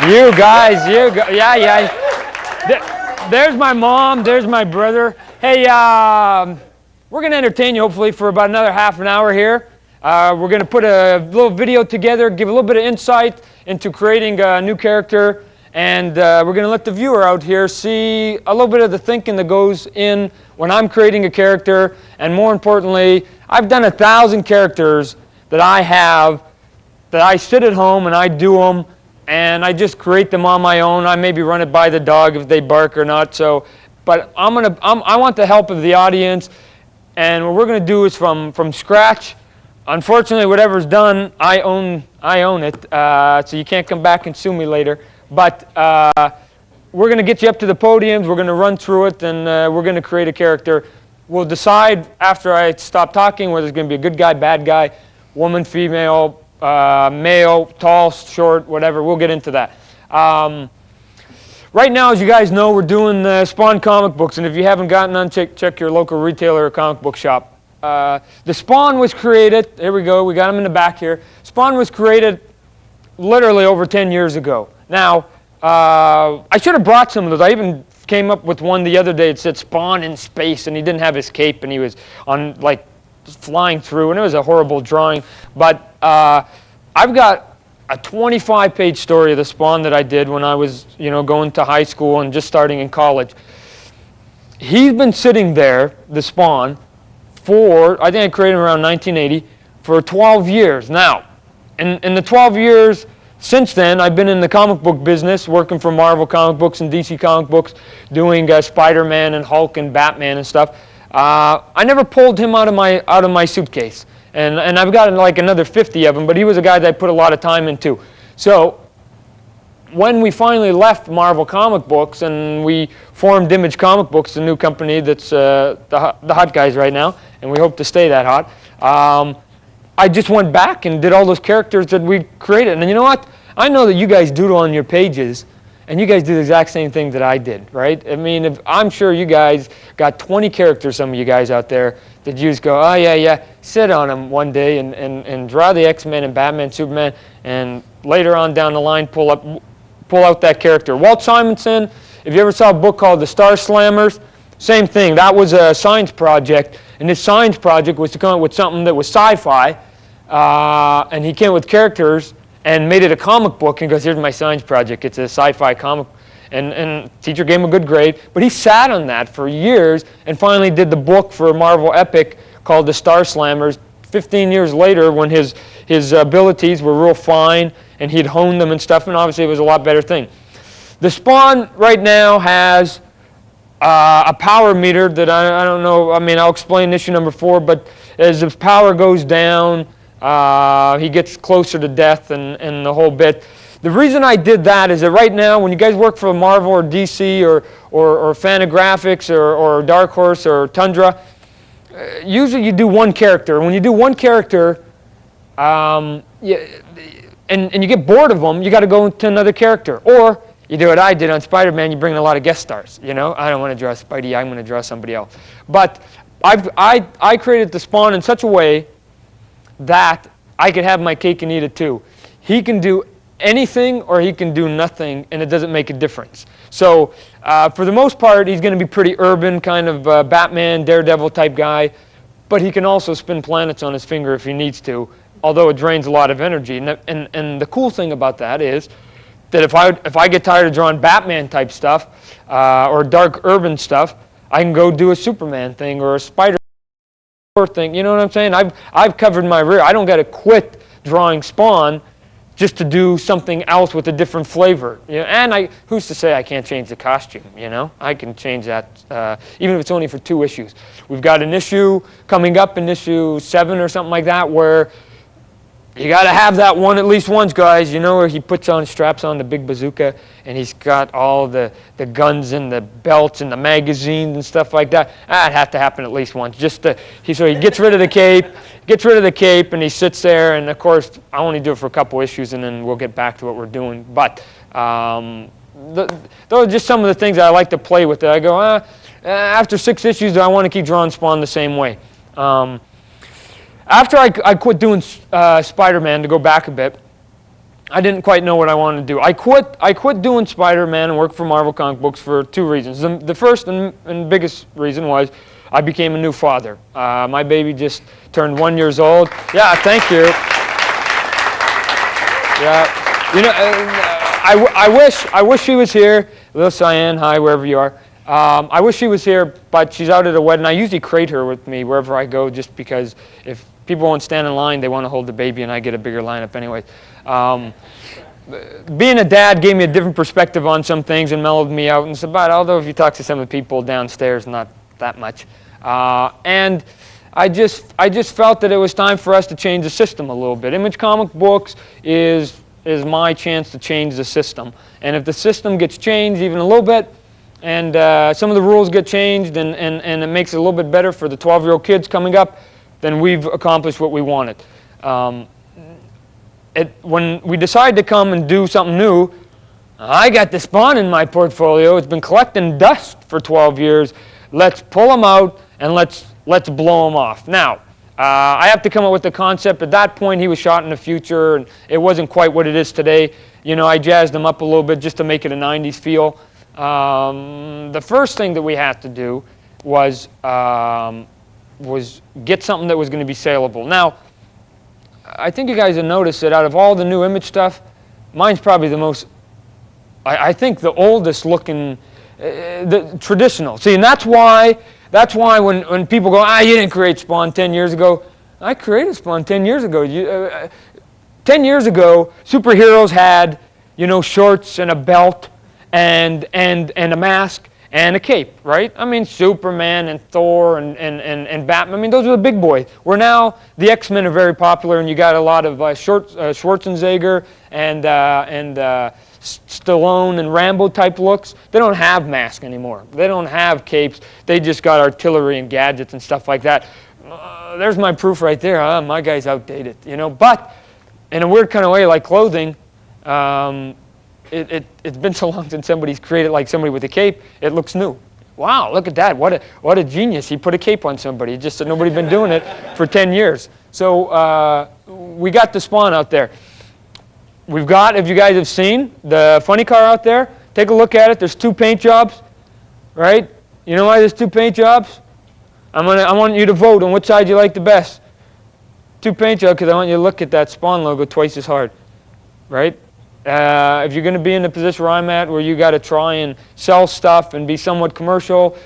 Yeah. There's my mom, there's my brother. Hey, we're going to entertain you hopefully for about another half an hour here. We're going to put a little video together, give a little bit of insight into creating a new character, and we're going to let the viewer out here see a little bit of the thinking that goes in when I'm creating a character, and more importantly, I've done 1,000 characters that I sit at home and I do them, and I just create them on my own. I maybe run it by the dog if they bark or not. So, but I want the help of the audience, and what we're going to do is from scratch. Unfortunately, whatever's done, I own it, so you can't come back and sue me later. But we're going to get you up to the podiums. We're going to run through it, and we're going to create a character. We'll decide after I stop talking whether it's going to be a good guy, bad guy, woman, female, male, tall, short, whatever. We'll get into that. Right now, as you guys know, we're doing Spawn comic books, and if you haven't gotten on, check your local retailer or comic book shop. The Spawn was created, here we go, we got them in the back here. Spawn was created literally over 10 years ago. Now, I should have brought some of those. I even came up with one the other day. It said Spawn in space, and he didn't have his cape, and he was on like flying through, and it was a horrible drawing. But I've got a 25-page story of the Spawn that I did when I was, going to high school and just starting in college. He's been sitting there, the Spawn, I think I created him around 1980, for 12 years. Now, in the 12 years since then, I've been in the comic book business, working for Marvel comic books and DC comic books, doing Spider-Man and Hulk and Batman and stuff. I never pulled him out of my suitcase, and I've got like another 50 of them. But he was a guy that I put a lot of time into. So when we finally left Marvel comic books and we formed Image Comic Books, a new company that's the hot guys right now, and we hope to stay that hot. I just went back and did all those characters that we created. And you know what? I know that you guys doodle on your pages, and you guys do the exact same thing that I did, right? I mean, I'm sure you guys got 20 characters, some of you guys out there, that you just go, oh, yeah, sit on them one day and draw the X-Men and Batman, Superman, and later on down the line pull out that character. Walt Simonson, if you ever saw a book called The Star Slammers, same thing. That was a science project, and this science project was to come up with something that was sci-fi, and he came up with characters and made it a comic book and goes, here's my science project. It's a sci-fi comic. And teacher gave him a good grade. But he sat on that for years and finally did the book for Marvel Epic called The Star Slammers. 15 years later, when his abilities were real fine and he'd honed them and stuff, and obviously it was a lot better thing. The Spawn right now has a power meter that I don't know. I mean, I'll explain issue number 4, but as his power goes down, he gets closer to death and the whole bit. The reason I did that is that right now, when you guys work for Marvel or DC or Fantagraphics or Dark Horse or Tundra, usually you do one character. When you do one character, and you get bored of them, you got to go to another character. Or you do what I did on Spider-Man, you bring in a lot of guest stars. I don't want to draw Spidey, I'm going to draw somebody else. But I created the Spawn in such a way that I could have my cake and eat it too. He can do anything or he can do nothing, and it doesn't make a difference. So for the most part, he's going to be pretty urban, kind of Batman, Daredevil type guy, but he can also spin planets on his finger if he needs to, although it drains a lot of energy. And the cool thing about that is that if I get tired of drawing Batman type stuff or dark urban stuff, I can go do a Superman thing or a Spider thing. You know what I'm saying? I've covered my rear. I don't got to quit drawing Spawn just to do something else with a different flavor. And who's to say I can't change the costume? I can change that even if it's only for 2 issues. We've got an issue coming up in issue 7 or something like that where you got to have that one at least once, guys. Where he straps on the big bazooka, and he's got all the guns and the belts and the magazines and stuff like that. That'd have to happen at least once. So he gets rid of the cape, and he sits there. And of course, I only do it for a couple issues, and then we'll get back to what we're doing. But those are just some of the things that I like to play with. I go, after 6 issues, I want to keep drawing Spawn the same way. After I quit doing Spider-Man, to go back a bit, I didn't quite know what I wanted to do. I quit doing Spider-Man and worked for Marvel comic books for 2 reasons. The first and biggest reason was I became a new father. My baby just turned 1 year old. Yeah, thank you. Yeah, you know, I wish she was here. Little Cyan, hi, wherever you are. I wish she was here, but she's out at a wedding. I usually crate her with me wherever I go, just because if people won't stand in line, they want to hold the baby, and I get a bigger lineup anyway. Being a dad gave me a different perspective on some things and mellowed me out, and so, but although if you talk to some of the people downstairs, not that much. And I just felt that it was time for us to change the system a little bit. Image Comic Books is my chance to change the system. And if the system gets changed even a little bit, and some of the rules get changed, and it makes it a little bit better for the 12-year-old kids coming up, then we've accomplished what we wanted. When we decided to come and do something new, I got the Spawn in my portfolio. It's been collecting dust for 12 years. Let's pull them out and let's blow them off. Now, I have to come up with the concept. At that point, he was shot in the future, and it wasn't quite what it is today. You know, I jazzed him up a little bit just to make it a 90s feel. The first thing that we had to do was get something that was going to be saleable. Now, I think you guys have noticed that out of all the new Image stuff, mine's probably the most, I think the oldest looking, the traditional. See, and that's why when people go, you didn't create Spawn 10 years ago. I created Spawn 10 years ago. 10 years ago, superheroes had, you know, shorts and a belt and a mask and a cape, right? I mean, Superman and Thor and Batman. I mean, those are the big boys. Where now the X-Men are very popular, and you got a lot of Schwarzenegger and Stallone and Rambo type looks. They don't have masks anymore. They don't have capes. They just got artillery and gadgets and stuff like that. There's my proof right there. My guy's outdated, you know. But in a weird kind of way, like clothing, it's been so long since somebody's created like somebody with a cape, it looks new. Wow, look at that. What a genius. He put a cape on somebody. Just that nobody's been doing it for 10 years. So we got the Spawn out there. We've got, if you guys have seen, the funny car out there. Take a look at it. There's 2 paint jobs, right? You know why there's 2 paint jobs? I want you to vote on which side you like the best. 2 paint jobs because I want you to look at that Spawn logo twice as hard, right? If you're going to be in the position where I'm at, where you got to try and sell stuff and be somewhat commercial,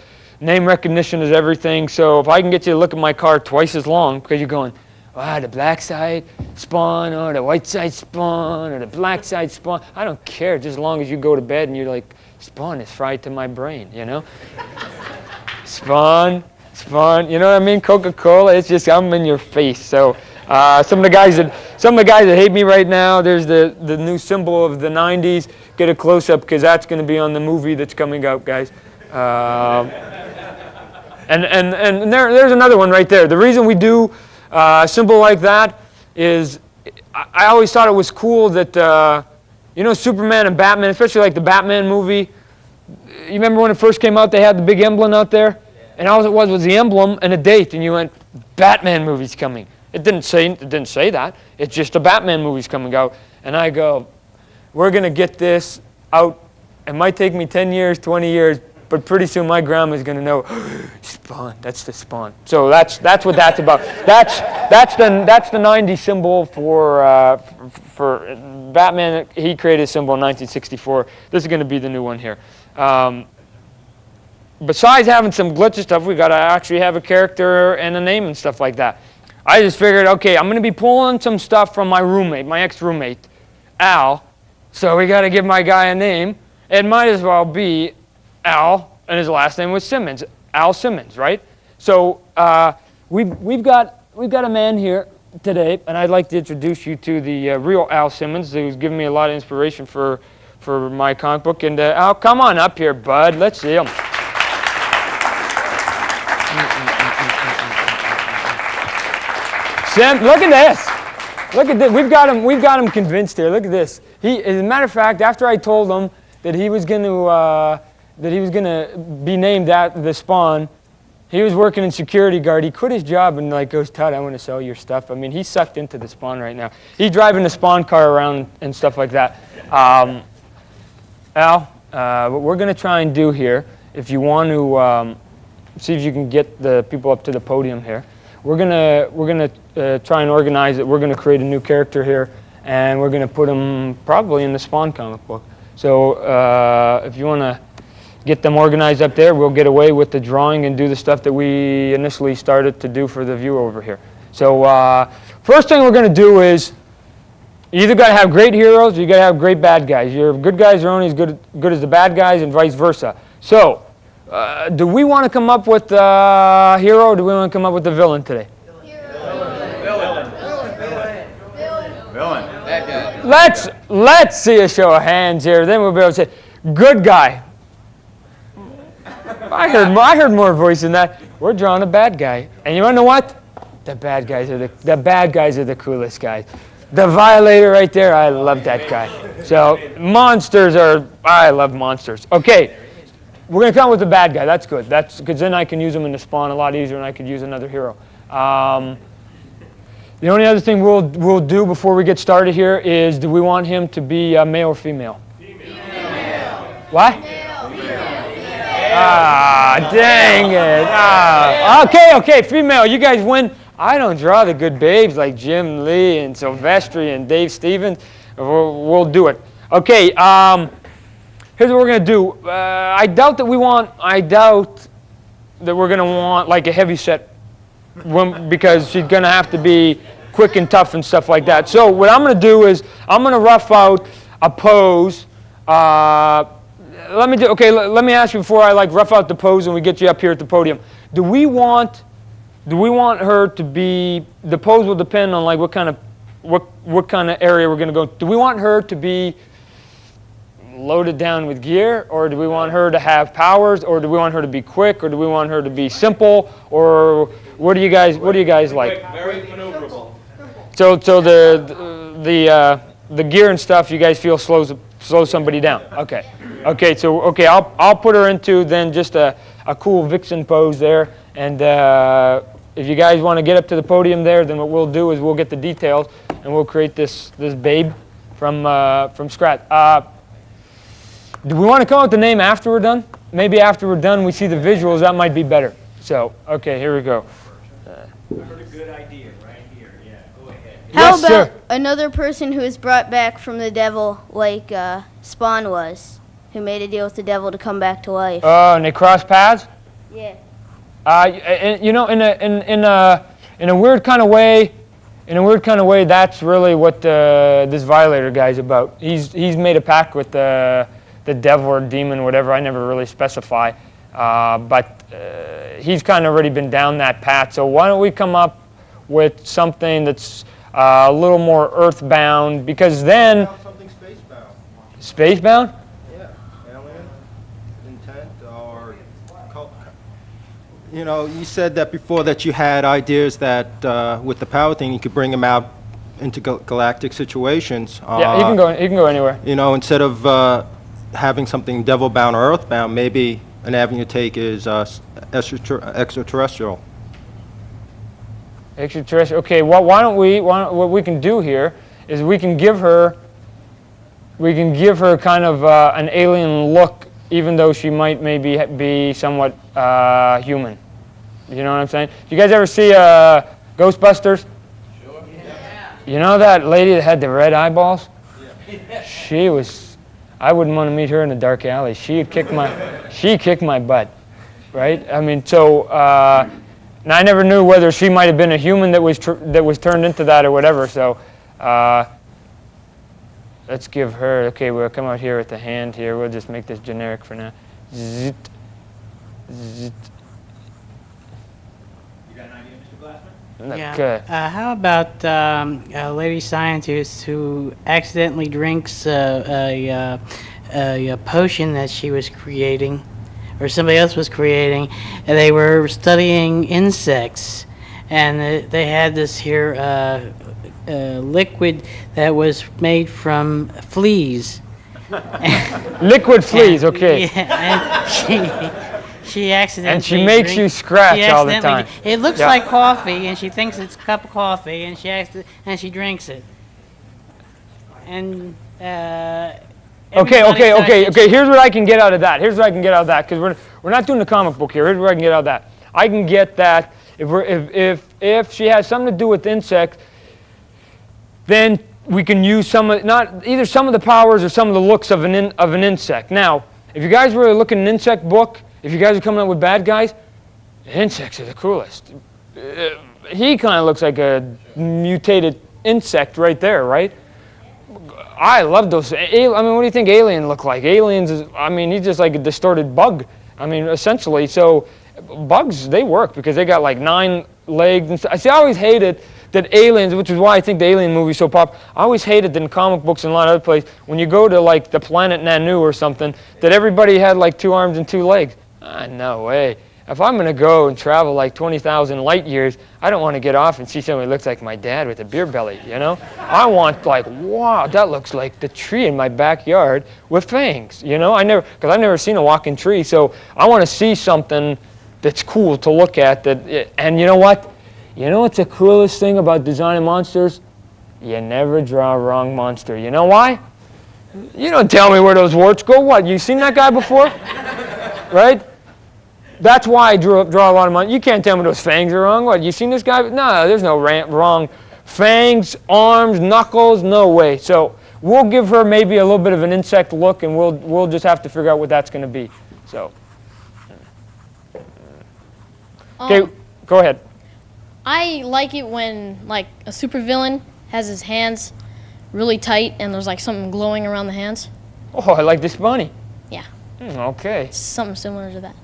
name recognition is everything. So if I can get you to look at my car twice as long, because you're going, wow, the black side Spawn, or the white side Spawn, or the black side Spawn. I don't care, just as long as you go to bed and you're like, Spawn is fried to my brain, you know? Spawn, you know what I mean? Coca-Cola, it's just, I'm in your face. So some of the guys that hate me right now, there's the new symbol of the 90s. Get a close-up because that's going to be on the movie that's coming out, guys. And there's another one right there. The reason we do a symbol like that is I always thought it was cool that, you know, Superman and Batman, especially like the Batman movie. You remember when it first came out, they had the big emblem out there? And all it was the emblem and a date, and you went, Batman movie's coming. It didn't say that. It's just a Batman movie's coming out. And I go, we're going to get this out. It might take me 10 years, 20 years, but pretty soon my grandma's going to know, Spawn, that's the Spawn. So that's what that's about. That's the 90s symbol for Batman. He created a symbol in 1964. This is going to be the new one here. Besides having some glitchy stuff, we got to actually have a character and a name and stuff like that. I just figured, okay, I'm going to be pulling some stuff from my roommate, my ex-roommate, Al. So we got to give my guy a name. It might as well be Al, and his last name was Simmons, Al Simmons, right? So we've got a man here today, and I'd like to introduce you to the real Al Simmons, who's given me a lot of inspiration for my comic book. And Al, come on up here, bud. Let's see him. Sim, look at this. Look at this. We've got him convinced here. Look at this. As a matter of fact, after I told him that he was going to be named the Spawn, He was working in security guard. He quit his job and like goes, Todd, I want to sell your stuff. I mean, he's sucked into the Spawn right now. He's driving the Spawn car around and stuff like that. Al, what we're going to try and do here, if you want to see if you can get the people up to the podium here, we're gonna try and organize it. We're going to create a new character here, and we're going to put him probably in the Spawn comic book. So if you want to get them organized up there, we'll get away with the drawing and do the stuff that we initially started to do for the view over here. So first thing we're going to do is, you either got to have great heroes or you got to have great bad guys. Your good guys are only as good as the bad guys and vice versa. So do we want to come up with a hero or do we want to come up with a villain today? Villain. Let's see a show of hands here. Then we'll be able to say, good guy. I heard more voice than that. We're drawing a bad guy. And you want to know what? The bad guys are the coolest guys. The Violator right there, I love that guy. So I love monsters. Okay, we're going to come with the bad guy. That's good. That's because then I can use him in the Spawn a lot easier and I could use another hero. The only other thing we'll do before we get started here is, do we want him to be male or female? Female. What? Dang it. Okay, female. You guys win. I don't draw the good babes like Jim Lee and Silvestri and Dave Stevens. We'll do it. Okay, here's what we're going to do. I doubt that we're going to want like a heavy set because she's going to have to be quick and tough and stuff like that. So what I'm going to do is I'm going to rough out a pose. Let me ask you before I rough out the pose and we get you up here at the podium. Do we want her to be, the pose will depend on what kind of area we're going to go. Do we want her to be loaded down with gear, or do we want her to have powers, or do we want her to be quick, or do we want her to be simple, or what do you guys like? Very maneuverable. So the gear and stuff you guys feel slows somebody down. Okay. I'll put her into then just a cool vixen pose there, and if you guys want to get up to the podium there, then what we'll do is we'll get the details and we'll create this babe from scratch. Do we want to come up with the name after we're done? Maybe after we're done we see the visuals, that might be better. So, okay, here we go. I heard a good idea right here. Yeah, go ahead. How about another person who is brought back from the devil like Spawn was, who made a deal with the devil to come back to life? Oh, and they cross paths? Yeah. In a weird kind of way, that's really what this Violator guy's about. He's made a pact with the devil or demon, whatever. I never really specify, but he's kind of already been down that path. So why don't we come up with something that's a little more earthbound? Because then something spacebound. Spacebound? Yeah, alien, intent, or you said that before that you had ideas that with the power thing you could bring them out into galactic situations. Yeah, he can go anywhere. Instead of having something devil-bound or earthbound, maybe an avenue to take is extraterrestrial. Extraterrestrial. Okay. Well, what we can do here is we can give her kind of an alien look, even though she might maybe be somewhat human. You know what I'm saying? You guys ever see Ghostbusters? Sure. Yeah. You know that lady that had the red eyeballs? Yeah. She was. I wouldn't want to meet her in a dark alley. She kicked my butt, right? I mean, so and I never knew whether she might have been a human that was turned into that or whatever. So let's give her. Okay, we'll come out here at the hand here. We'll just make this generic for now. Zit, zit. You got an idea, Mr. Glassman? Okay. How about a lady scientist who accidentally drinks a potion that she was creating, or somebody else was creating, and they were studying insects, and they had this here liquid that was made from fleas. Liquid fleas, okay. Yeah, and She accidentally And she makes you scratch all the time. It looks Yeah. like coffee, and she thinks it's a cup of coffee, and she drinks it. And Okay. Here's what I can get out of that. Because we're not doing the comic book here. Here's what I can get out of that. I can get that if she has something to do with insects, then we can use either some of the powers or some of the looks of an insect. Now, if you guys really look at an insect book, if you guys are coming up with bad guys, insects are the coolest. He kind of looks like a mutated insect right there, right? I love those. What do you think Alien look like? Aliens he's just like a distorted bug. Essentially. So bugs, they work because they got like 9 legs and stuff. See, I always hated that aliens, which is why I think the Alien movie is so popular. I always hated that in comic books and a lot of other places, when you go to like the planet Nanu or something, that everybody had like 2 arms and 2 legs. No way. If I'm going to go and travel like 20,000 light years, I don't want to get off and see somebody who looks like my dad with a beer belly, you know? I want like, wow, that looks like the tree in my backyard with fangs, you know? Because I've never seen a walking tree, so I want to see something that's cool to look at. And you know what? You know what's the coolest thing about designing monsters? You never draw a wrong monster. You know why? You don't tell me where those warts go. What, you seen that guy before? Right? That's why I draw a lot of money. You can't tell me those fangs are wrong. What, you seen this guy? No, there's no wrong fangs, arms, knuckles, no way. So we'll give her maybe a little bit of an insect look, and we'll just have to figure out what that's going to be. So, okay, go ahead. I like it when like a supervillain has his hands really tight and there's like something glowing around the hands. Oh, I like this bunny. Yeah. Okay. Something similar to that.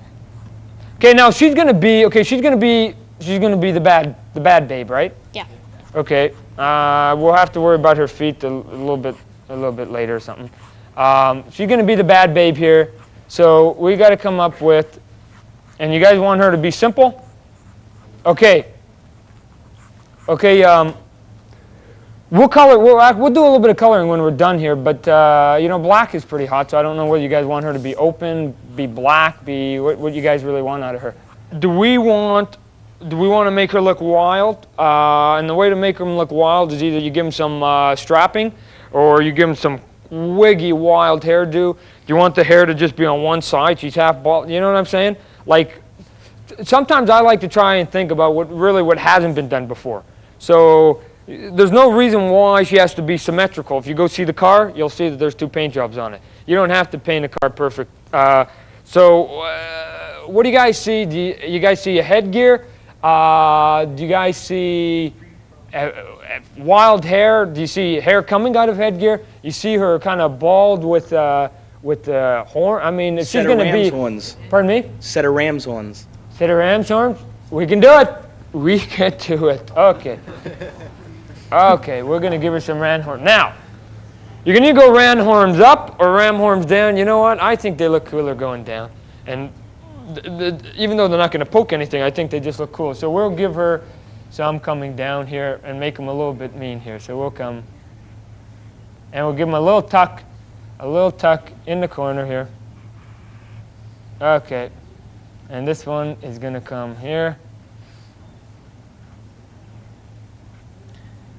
Okay, now she's gonna be the bad babe, right? Yeah. Okay. We'll have to worry about her feet a little bit later or something. She's gonna be the bad babe here, so we got to come up with. And you guys want her to be simple? Okay. Okay. We'll do a little bit of coloring when we're done here, but black is pretty hot, so I don't know whether you guys want her to be open, be black, what you guys really want out of her. Do we want to make her look wild? And the way to make them look wild is either you give them some strapping, or you give them some wiggy wild hairdo. Do you want the hair to just be on one side? She's half bald. You know what I'm saying? Like, sometimes I like to try and think about what hasn't been done before. So there's no reason why she has to be symmetrical. If you go see the car, you'll see that there's 2 paint jobs on it. You don't have to paint a car perfect. What do you guys see? Do you guys see a headgear? Do you guys see wild hair? Do you see hair coming out of headgear? You see her kind of bald with the horn? If she's going to be... horns. Pardon me? Set of ram's horns. Set of ram's horns? We can do it. We can do it. Okay. Okay, we're going to give her some ram horns. Now, you can either go ram horns up or ram horns down. You know what? I think they look cooler going down. And even though they're not going to poke anything, I think they just look cool. So we'll give her some coming down here and make them a little bit mean here. So we'll come and we'll give them a little tuck in the corner here. Okay. And this one is going to come here.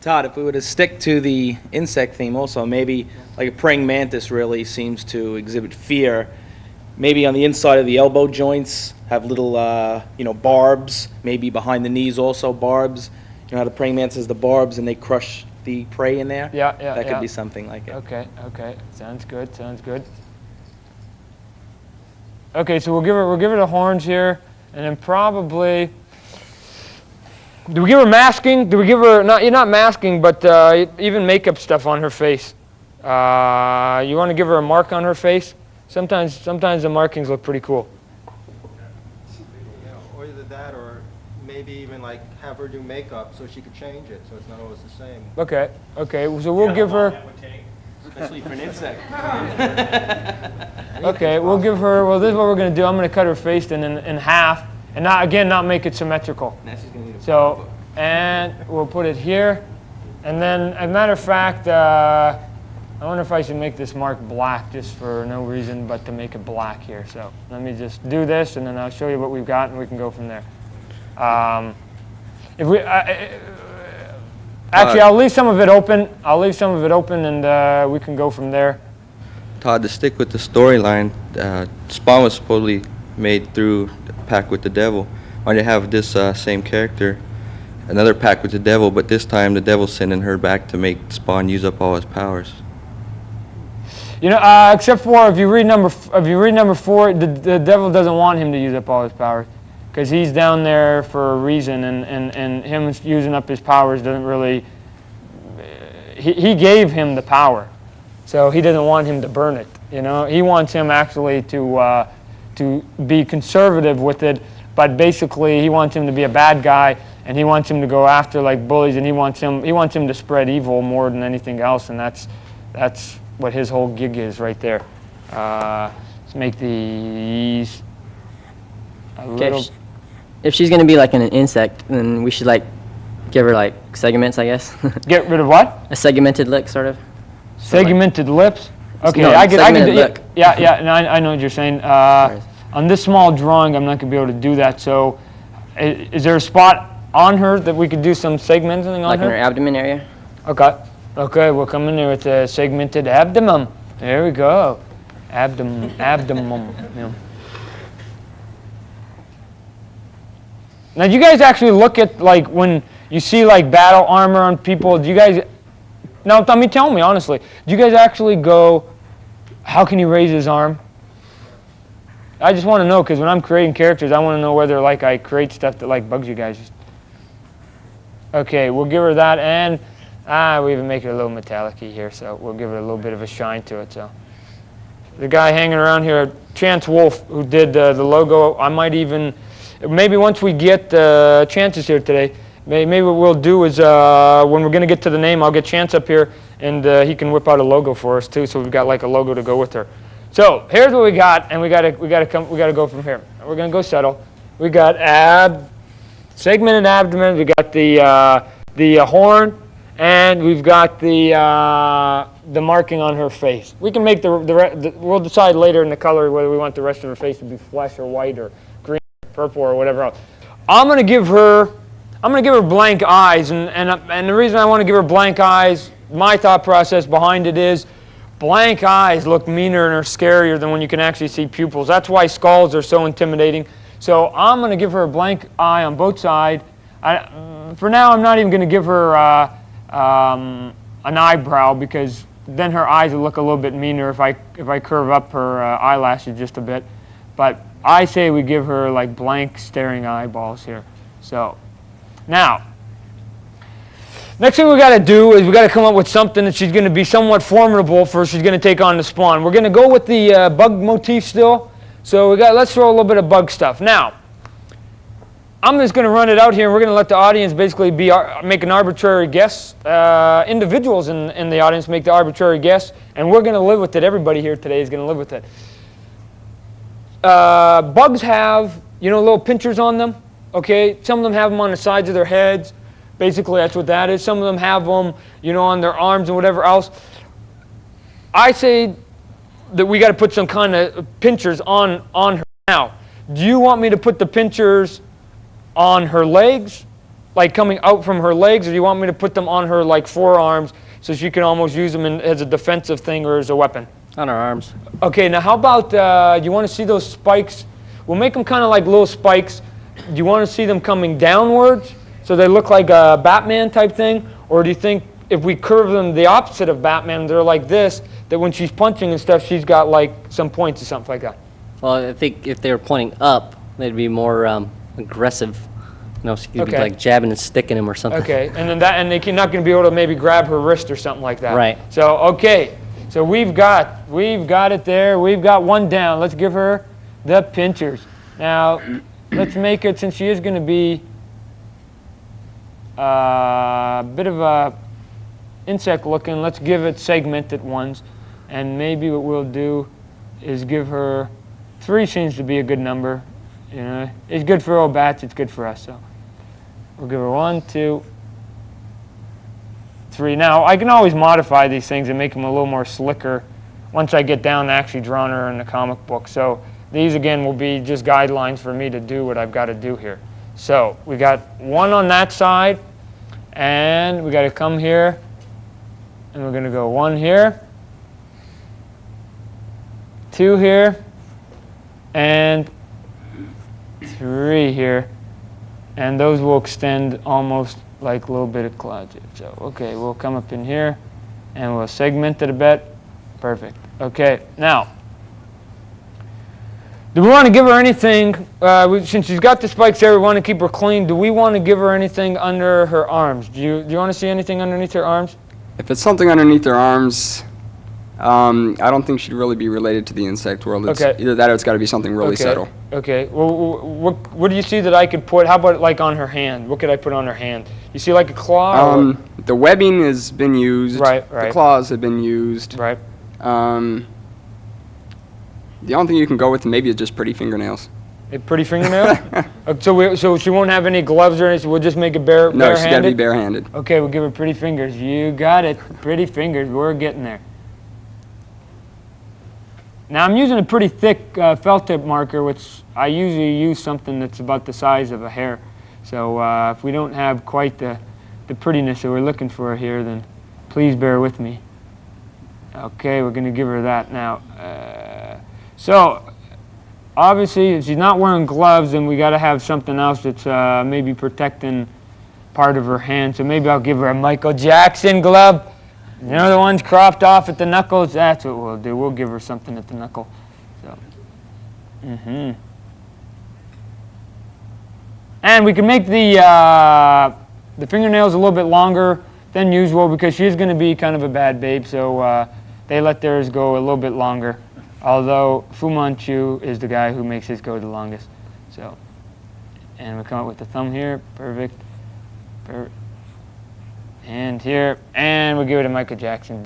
Todd, if we were to stick to the insect theme also, maybe like a praying mantis really seems to exhibit fear. Maybe on the inside of the elbow joints have little, barbs. Maybe behind the knees also barbs. You know how the praying mantis has the barbs and they crush the prey in there? Yeah. That could be something like it. Okay. Sounds good. Okay, so we'll give her the horns here, and then probably. Do we give her masking? Do we give her not masking, but even makeup stuff on her face? You want to give her a mark on her face? Sometimes the markings look pretty cool. Or either that, or maybe even like have her do makeup so she could change it, so it's not always the same. Okay. So we'll give her. Especially for an insect. Okay, we'll give her. Well, this is what we're going to do. I'm going to cut her face in half, and not make it symmetrical. So, and we'll put it here, and then, as a matter of fact, I'm I wonder if I should make this mark black just for no reason but to make it black here. So let me just do this, and then I'll show you what we've got, and we can go from there. If we actually, I'll leave some of it open. I'll leave some of it open, and we can go from there. Todd, to stick with the storyline, Spawn was supposedly made through the pact with the devil. Why do you have this same character, another pact with the devil, but this time the devil's sending her back to make Spawn use up all his powers? You know, except for if you read number 4, the devil doesn't want him to use up all his powers, because he's down there for a reason, and him using up his powers doesn't really. He gave him the power, so he doesn't want him to burn it. You know, he wants him actually to be conservative with it, but basically he wants him to be a bad guy, and he wants him to go after like bullies, and he wants him to spread evil more than anything else, and that's what his whole gig is right there. Let's make these a little. If she's gonna be like an insect, then we should like give her like segments, I guess. Get rid of what? A segmented lick, sort of. Segmented lips. Okay, No, I can segmented do, look. yeah. No, I know what you're saying. On this small drawing, I'm not gonna be able to do that. So, is there a spot on her that we could do some segmenting on Like her? in her abdomen area. Okay. Okay, we'll come in there with a segmented abdomen. There we go. Abdomen. Yeah. Now, do you guys actually look at, like, when you see, like, battle armor on people, do you guys, now, I mean, tell me, honestly, do you guys actually go, how can he raise his arm? I just want to know, because when I'm creating characters, I want to know whether, like, I create stuff that, like, bugs you guys. Okay, we'll give her that, and we even make it a little metallic-y here, so we'll give it a little bit of a shine to it. So the guy hanging around here, Chance Wolf, who did the logo, I might even, maybe once we get Chance's here today, maybe what we'll do is when we're going to get to the name, I'll get Chance up here, and he can whip out a logo for us too, so we've got like a logo to go with her. So here's what we got, and we gotta go from here. We're gonna go subtle. We got segmented abdomen. We got the horn. And we've got the marking on her face. We can make we'll decide later in the color whether we want the rest of her face to be flesh or white or green or purple or whatever else. I'm gonna give her blank eyes, and the reason I want to give her blank eyes, my thought process behind it is, blank eyes look meaner and are scarier than when you can actually see pupils. That's why skulls are so intimidating. So I'm gonna give her a blank eye on both sides. For now, I'm not even gonna give her an eyebrow, because then her eyes will look a little bit meaner if I curve up her eyelashes just a bit. But I say we give her like blank staring eyeballs here. So now, next thing we got to do is we got to come up with something that she's going to be somewhat formidable for. She's going to take on the Spawn. We're going to go with the bug motif still. So let's throw a little bit of bug stuff now. I'm just going to run it out here, and we're going to let the audience basically make an arbitrary guess. Individuals in the audience make the arbitrary guess, and we're going to live with it. Everybody here today is going to live with it. Bugs have, little pinchers on them. Okay, some of them have them on the sides of their heads. Basically, that's what that is. Some of them have them, on their arms and whatever else. I say that we got to put some kind of pinchers on her now. Do you want me to put the pinchers on her legs, like coming out from her legs, or do you want me to put them on her like forearms so she can almost use them as a defensive thing or as a weapon? On her arms. Okay, now how about, you want to see those spikes? We'll make them kind of like little spikes. Do you want to see them coming downwards so they look like a Batman type thing? Or do you think if we curve them the opposite of Batman, they're like this, that when she's punching and stuff, she's got like some points or something like that? Well, I think if they were pointing up, they'd be more aggressive. She could be like jabbing and sticking him or something. Okay, and then they're not going to be able to maybe grab her wrist or something like that. Right. So okay, so we've got it there. We've got one down. Let's give her the pinchers. Now, let's make it, since she is going to be a bit of a insect looking, let's give it segmented ones. And maybe what we'll do is give her 3. Seems to be a good number. It's good for old bats, it's good for us. So we'll give her 1, 2, 3. Now, I can always modify these things and make them a little more slicker once I get down to actually drawing her in the comic book. So these, again, will be just guidelines for me to do what I've got to do here. So we got 1 on that side, and we got to come here, and we're going to go 1 here, 2 here, and 3 here. And those will extend almost like a little bit of closet. So, okay, we'll come up in here, and we'll segment it a bit. Perfect. Okay, now, do we want to give her anything, since she's got the spikes there, we want to keep her clean, do we want to give her anything under her arms? Do you want to see anything underneath her arms? If it's something underneath her arms, I don't think she'd really be related to the insect world. It's Okay. either that or it's got to be something really Okay. subtle. Okay, well, what do you see that I could put, how about like on her hand? What could I put on her hand? You see like a claw? or The webbing has been used. Right, The right. claws have been used. Right. The only thing you can go with maybe is just pretty fingernails. A pretty fingernail? So she won't have any gloves or anything, we'll just make it No, she's got to barehanded? be barehanded. Okay, we'll give her pretty fingers. You got it. Pretty fingers. We're getting there. Now I'm using a pretty thick felt tip marker, which I usually use something that's about the size of a hair. So if we don't have quite the prettiness that we're looking for here, then please bear with me. Okay, we're going to give her that now. So obviously, if she's not wearing gloves, then we got to have something else that's maybe protecting part of her hand. So maybe I'll give her a Michael Jackson glove. You know, the ones cropped off at the knuckles? That's what we'll do. We'll give her something at the knuckle. So, And we can make the fingernails a little bit longer than usual because she's going to be kind of a bad babe. So they let theirs go a little bit longer. Although Fu Manchu is the guy who makes his go the longest. So, and we come up with the thumb here. Perfect. And here, and we'll give it a Michael Jackson.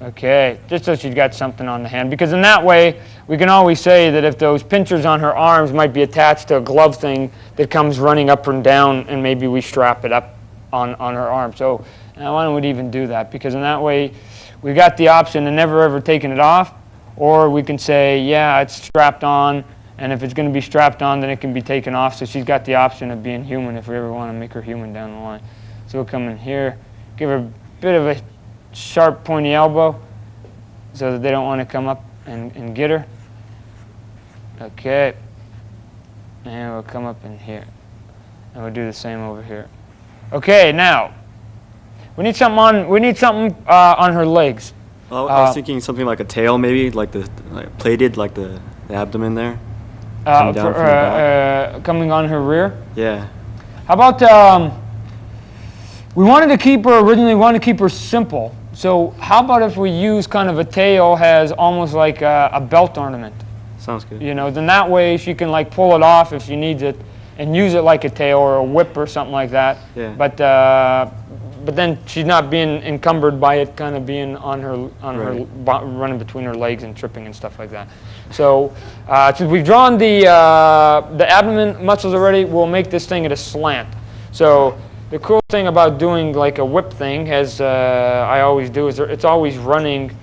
Okay, just so she's got something on the hand. Because in that way, we can always say that if those pinchers on her arms might be attached to a glove thing that comes running up and down, and maybe we strap it up on her arm. So now why don't we even do that? Because in that way, we got the option of never ever taking it off, or we can say, yeah, it's strapped on, and if it's going to be strapped on, then it can be taken off. So she's got the option of being human if we ever want to make her human down the line. So we'll come in here, give her a bit of a sharp, pointy elbow so that they don't want to come up and get her. Okay. And we'll come up in here. And we'll do the same over here. Okay, now, we need something on her legs. Oh, I was thinking something like a tail, maybe, like plated, like the abdomen there. Coming down from the back. Coming on her rear. Yeah. How about we wanted to keep her simple. So how about if we use kind of a tail has almost like a belt ornament? Sounds good. You know, then that way she can like pull it off if she needs it and use it like a tail or a whip or something like that. Yeah. But then she's not being encumbered by it kind of being on her running between her legs and tripping and stuff like that. So since we've drawn the abdomen muscles already, we'll make this thing at a slant. So the cool thing about doing like a whip thing, as I always do, is it's always running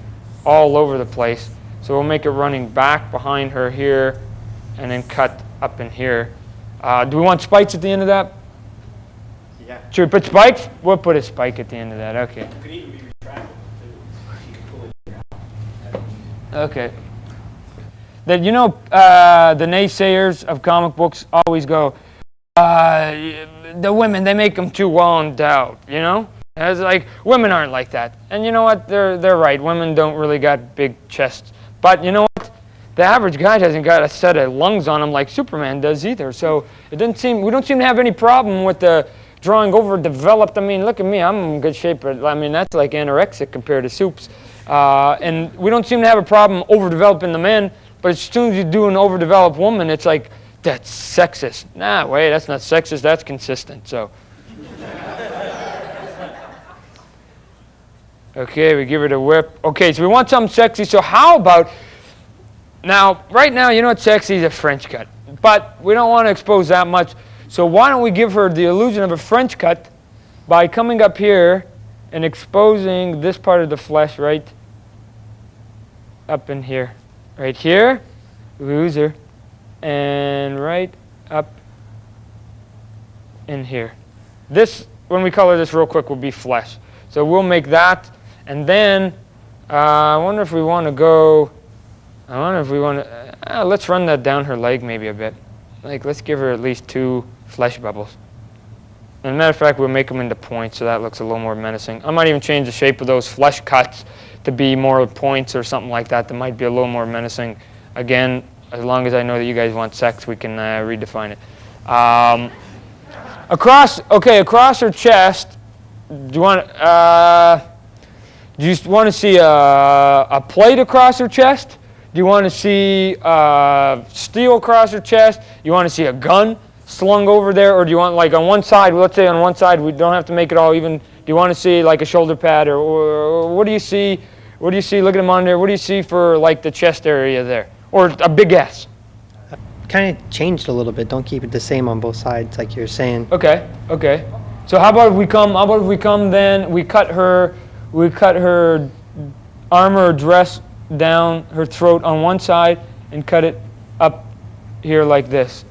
all over the place. So we'll make it running back behind her here and then cut up in here. Do we want spikes at the end of that? Yeah. Should we put spikes? We'll put a spike at the end of that, okay. It could even be retractable too. You can pull it out. Okay. That, you know, the naysayers of comic books always go, the women, they make them too well endowed, you know? It's like, women aren't like that. And you know what? They're right. Women don't really got big chests. But you know what? The average guy hasn't got a set of lungs on him like Superman does either. So we don't seem to have any problem with the drawing overdeveloped. I mean, look at me. I'm in good shape. But, I mean, that's like anorexic compared to Soup's. And we don't seem to have a problem overdeveloping the men. But as soon as you do an overdeveloped woman, it's like, that's sexist. Nah, wait, that's not sexist. That's consistent. So. Okay, we give it a whip. Okay, so we want something sexy. So how about, now, right now, you know what's sexy is a French cut. But we don't want to expose that much. So why don't we give her the illusion of a French cut by coming up here and exposing this part of the flesh right up in here. Right here, loser, and right up in here. This, when we color this real quick, will be flesh. So we'll make that, and then I wonder if we want to go, let's run that down her leg maybe a bit. Like, let's give her at least 2 flesh bubbles. As a matter of fact, we'll make them into points, so that looks a little more menacing. I might even change the shape of those flesh cuts to be more points or something like that. That might be a little more menacing. Again, as long as I know that you guys want sex, we can redefine it. Across her chest, do you want to see a plate across her chest? Do you want to see steel across her chest? You want to see a gun slung over there? Or do you want, like, on one side, let's say on one side, we don't have to make it all even. Do you want to see like a shoulder pad, or what do you see? What do you see? Look at them on there. What do you see for like the chest area there? Or a big S? Kind of changed a little bit. Don't keep it the same on both sides, like you're saying. Okay. So how about if we come then, we cut her armor or dress down her throat on one side and cut it up here like this.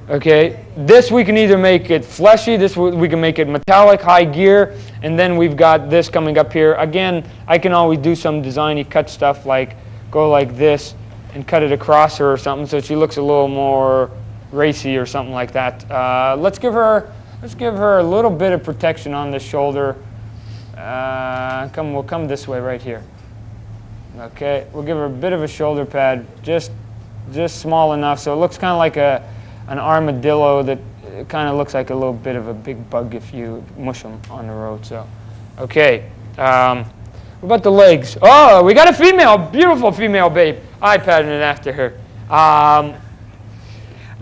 Okay, this we can either make it fleshy, this we can make it metallic, high gear, and then we've got this coming up here. Again, I can always do some designy cut stuff, like go like this and cut it across her or something, so she looks a little more racy or something like that. Let's give her a little bit of protection on the shoulder. We'll come this way right here. Okay, we'll give her a bit of a shoulder pad, just small enough so it looks kind of like an armadillo that kind of looks like a little bit of a big bug if you mush them on the road. So, okay. What about the legs? Oh, we got a female, beautiful female babe. I patterned it after her.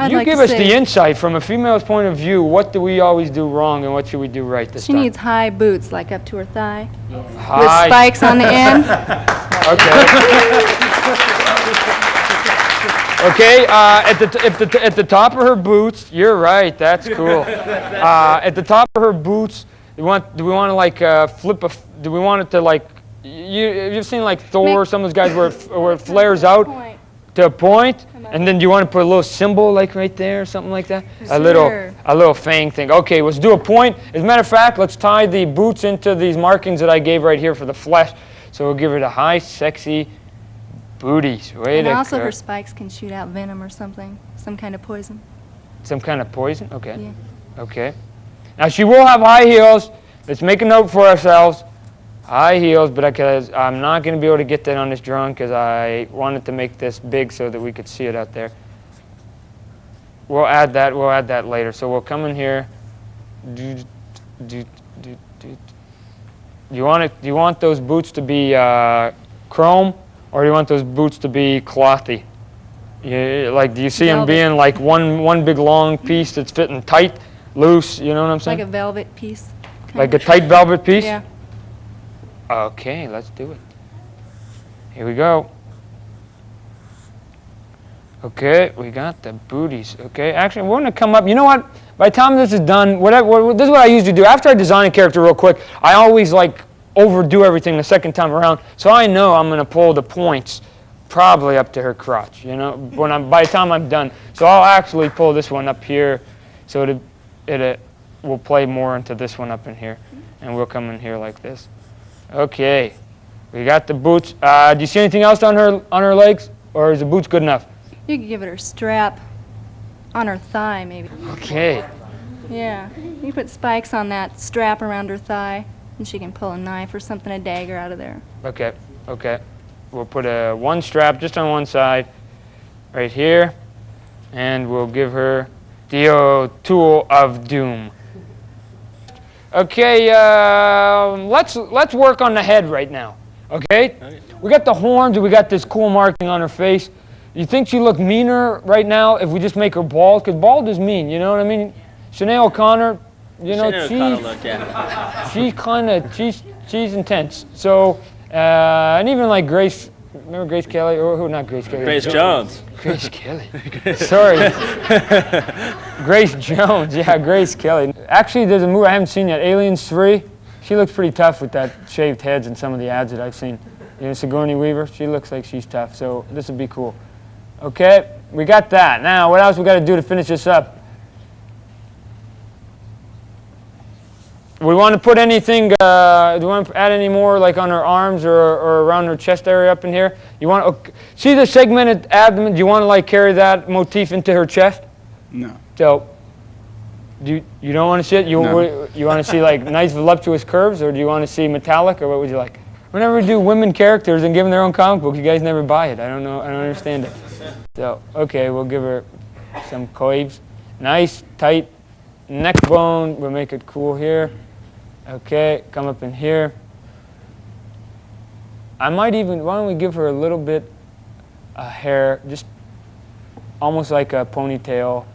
You give us the insight from a female's point of view. What do we always do wrong, and what should we do right this time? She needs high boots, like up to her thigh, High. with spikes on the end. Okay, at the top of her boots, you're right, that's cool. At the top of her boots, do we want to like do we want it to like, you've seen like Thor, some of those guys where it flares out to a point, and then do you want to put a little symbol like right there or something like that? Sure. A little fang thing. Okay, let's do a point. As a matter of fact, let's tie the boots into these markings that I gave right here for the flesh. So we'll give her the high, sexy booties. And also her spikes can shoot out venom or something, some kind of poison. Some kind of poison? Okay. Yeah. Okay. Now she will have high heels. Let's make a note for ourselves. High heels, but I'm not going to be able to get that on this drawing because I wanted to make this big so that we could see it out there. We'll add that later. So we'll come in here. Do you want those boots to be chrome, or do you want those boots to be clothy? Do you see them being like one big long piece that's fitting tight, loose? You know what I'm saying? Like a velvet piece. Like a tight velvet piece? Yeah. Okay, let's do it. Here we go. Okay, we got the booties. Okay, actually, we're going to come up. You know what? By the time this is done, this is what I usually do. After I design a character real quick, I always like overdo everything the second time around. So I know I'm going to pull the points probably up to her crotch, you know, by the time I'm done. So I'll actually pull this one up here so it will play more into this one up in here. And we'll come in here like this. Okay, we got the boots. Do you see anything else on her legs, or is the boots good enough? You could give it her strap on her thigh, maybe. Okay. Yeah, you put spikes on that strap around her thigh, and she can pull a knife or something, a dagger out of there. Okay. We'll put one strap just on one side, right here, and we'll give her the tool of doom. Okay, let's work on the head right now. Okay? We got the horns and we got this cool marking on her face. You think she look meaner right now if we just make her bald? Because bald is mean, you know what I mean? Sinead O'Connor, you know, she's intense. So, and even like Grace Remember Grace Kelly? Or who? Not Grace Kelly. Grace Jones. Grace Kelly. Sorry. Grace Jones. Yeah, Grace Kelly. Actually, there's a movie I haven't seen yet, Aliens 3. She looks pretty tough with that shaved heads in some of the ads that I've seen. You know, Sigourney Weaver, she looks like she's tough, so this would be cool. Okay, we got that. Now, what else we got to do to finish this up? We want to put anything, do you want to add any more like on her arms or around her chest area up in here? You want to, see the segmented abdomen, do you want to like carry that motif into her chest? No. So, you don't want to see it? You want to see like nice voluptuous curves, or do you want to see metallic, or what would you like? Whenever we do women characters and give them their own comic book, you guys never buy it. I don't know, I don't understand it. So, okay, we'll give her some coives. Nice, tight neck bone, we'll make it cool here. Okay, come up in here. I might even, why don't we give her a little bit of hair, just almost like a ponytail,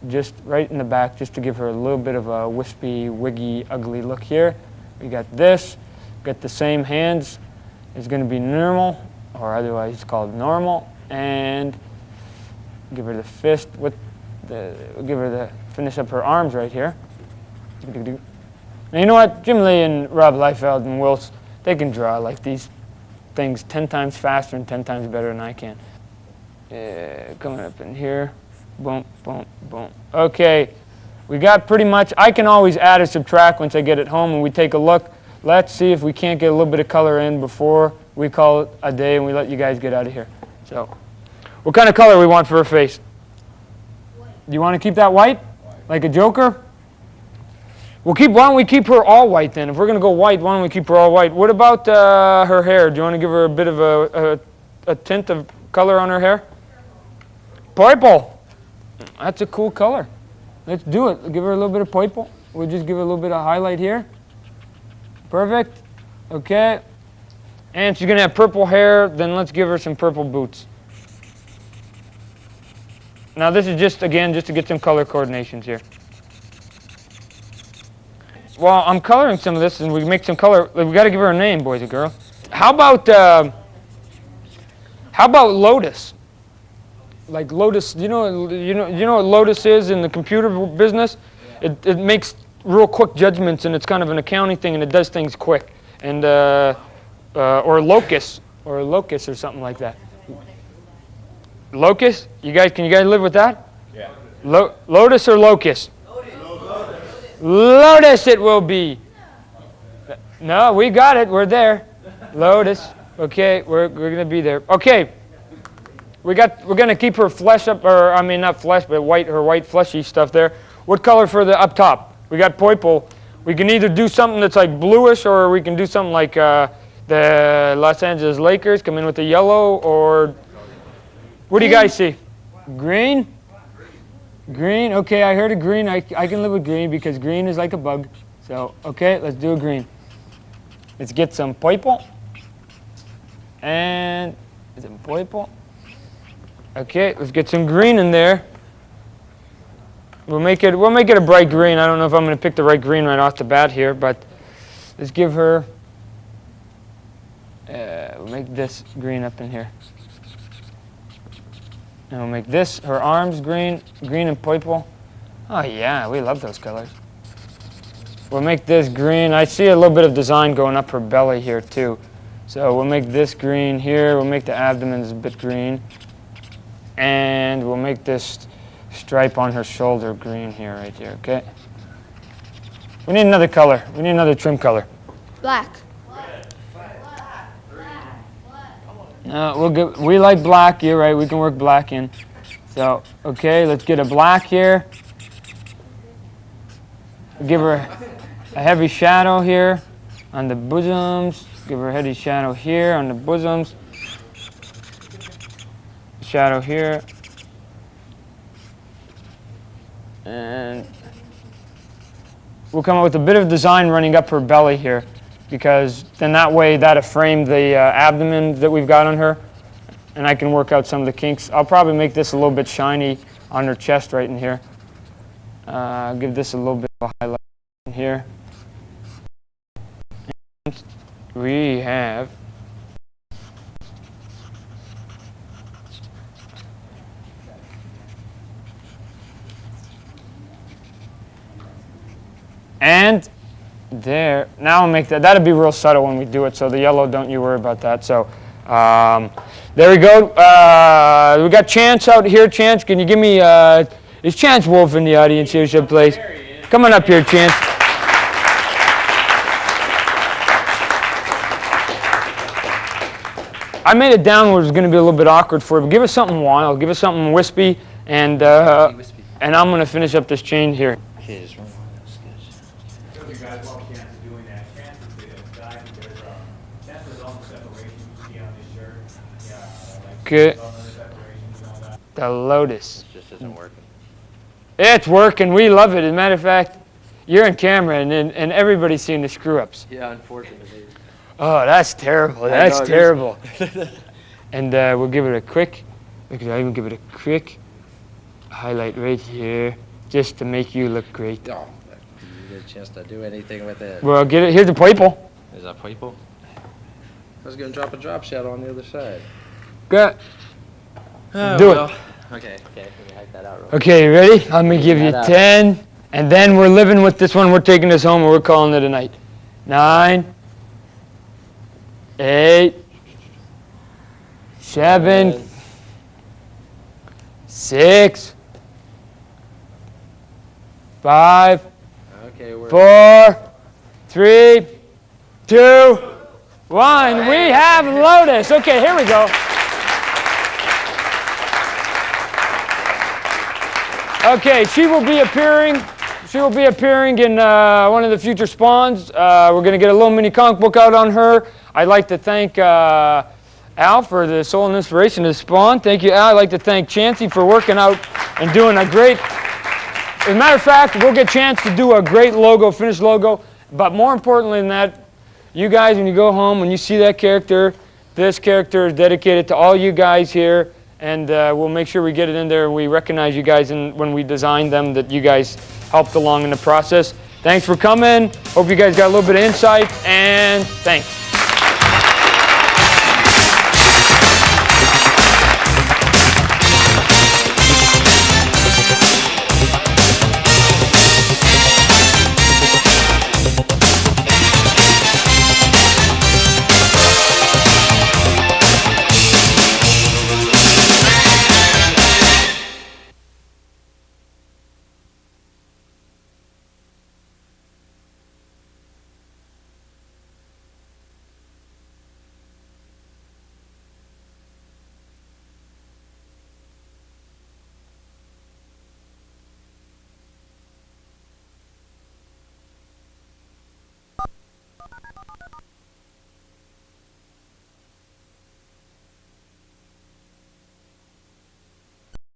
just right in the back, just to give her a little bit of a wispy, wiggy, ugly look here. We got this, got the same hands. It's going to be normal, or otherwise it's called normal, and give her the fist with the, give her the, finish up her arms right here. And you know what? Jim Lee and Rob Liefeld and Wills, they can draw like these things 10 times faster and 10 times better than I can. Coming up in here. Boom, boom, boom. Okay, we got pretty much, I can always add or subtract once I get it home and we take a look. Let's see if we can't get a little bit of color in before we call it a day and we let you guys get out of here. So, what kind of color we want for her face? White. Do you want to keep that white? Like a Joker? Why don't we keep her all white then? If we're going to go white, why don't we keep her all white? What about her hair? Do you want to give her a bit of a tint of color on her hair? Purple. That's a cool color. Let's do it. Give her a little bit of purple. We'll just give her a little bit of highlight here. Perfect. Okay. And she's going to have purple hair. Then let's give her some purple boots. Now this is just, again, just to get some color coordinations here. Well, I'm coloring some of this, and we make some color. We got to give her a name, boys and girls. How about Lotus? Like Lotus, you know what Lotus is in the computer business? It makes real quick judgments, and it's kind of an accounting thing, and it does things quick. And or Locus or something like that. Locus? Can you guys live with that? Yeah. Lotus or Locust? Lotus it will be. No, we got it. We're there. Lotus. Okay, we're gonna be there. Okay. We're gonna keep her flesh up, or I mean not flesh, but her white fleshy stuff there. What color for the up top? We got purple. We can either do something that's like bluish, or we can do something like the Los Angeles Lakers, come in with the yellow, or what do you guys see? Green? Green, okay, I heard a green. I can live with green because green is like a bug. So, okay, let's do a green. Let's get some purple. And, is it purple? Okay, let's get some green in there. We'll make it a bright green. I don't know if I'm going to pick the right green right off the bat here, but let's give her, we'll make this green up in here. And we'll make this, her arms green and purple. Oh yeah, we love those colors. We'll make this green. I see a little bit of design going up her belly here too. So we'll make this green here. We'll make the abdomen a bit green. And we'll make this stripe on her shoulder green here, right here, okay? We need another color. We need another trim color. Black. We like black, you're right, we can work black in. So, okay, let's get a black here. Give her a heavy shadow here on the bosoms. Give her a heavy shadow here on the bosoms. Shadow here. And we'll come up with a bit of design running up her belly here, because then that way that'll frame the abdomen that we've got on her, and I can work out some of the kinks. I'll probably make this a little bit shiny on her chest right in here. Give this a little bit of a highlight in here. And we have And there. Now I'll make that. That'll be real subtle when we do it, so the yellow, don't you worry about that. So there we go. We got Chance out here. Chance, can you give me, is Chance Wolf in the audience here, please? Come on up here, Chance. I made it down where it was going to be a little bit awkward for you, but give us something wild. Give us something wispy, and I'm going to finish up this chain here. Good. The Lotus. It just isn't working. It's working. We love it. As a matter of fact, you're in camera, and everybody's seeing the screw-ups. Yeah, unfortunately. Oh, that's terrible. That's terrible. And we'll give it a quick, look at that, even give it a quick highlight right here, just to make you look great. Oh, you get a chance to do anything with it. Well, get it. Here's the purple. Is that purple? I was going to drop a drop shadow on the other side. Good. Oh, Do well. it. Okay, let me hype that out real Okay, you ready? I'm going to give you 10, and then we're living with this one. We're taking this home, and we're calling it a night. 9, 8, 7, 6, 5, Okay, 4, 3, 2, 1. We have Lotus. Okay, here we go. Okay, she will be appearing. She will be appearing in one of the future spawns. We're going to get a little mini comic book out on her. I'd like to thank Al for the soul and inspiration of the spawn. Thank you, Al. I'd like to thank Chancey for working out and doing a great. As a matter of fact, we'll get a chance to do a great logo, finished logo. But more importantly than that, you guys, when you go home, when you see that character, this character is dedicated to all you guys here. And we'll make sure we get it in there and we recognize you guys when we design them, that you guys helped along in the process. Thanks for coming. Hope you guys got a little bit of insight, and thanks.